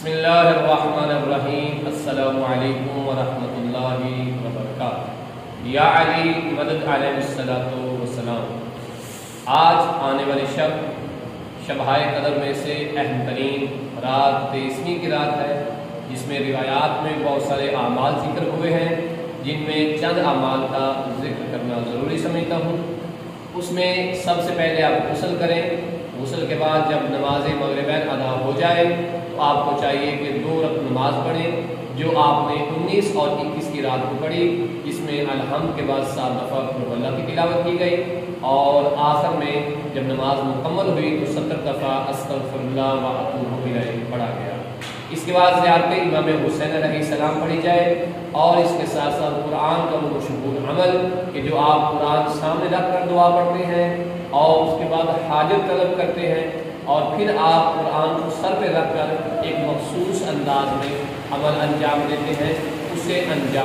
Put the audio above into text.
बिस्मिल्लाहिर्रहमानिर्रहीम। अस्सलामु अलैकुम वरहमतुल्लाहि वबरकातुहू। या अली मदद अलैहिस्सलातु वस्सलाम। आज आने वाली शब-ए कदर में से अहम तरीन रात 23वीं की रात है, जिसमें रिवायात में बहुत सारे आमाल जिक्र हुए हैं, जिनमें चंद आमाल का जिक्र करना ज़रूरी समझता हूँ। उसमें सबसे पहले आप गुस्ल करें। गुस्ल के बाद जब नमाज मगरिबैन अदा हो जाए तो आपको चाहिए कि 2 रकात नमाज पढ़ें, जो आपने 19 और 21 की रात को पढ़ी, जिसमें अलहम्द के बाद 7 दफ़ा कुल अल्लाह की तिलावत की गई, और आखिर में जब नमाज मुकम्मल हुई तो 70 दफ़ा अस्तगफिरुल्लाह व अतूबु इलैह पढ़ा गया। इसके बाद ज़ियारत इमाम हुसैन अलैहिस्सलाम पढ़ी जाए, और इसके साथ साथ कुरान का वो मशहूर अमल कि जो आप कुरान सामने रख कर दुआ पढ़ते हैं और उसके बाद हाजत तलब करते हैं, और फिर आप कुरान को सर पे रख कर एक मखसूस अंदाज में अमल अंजाम देते हैं, उसे अंजाम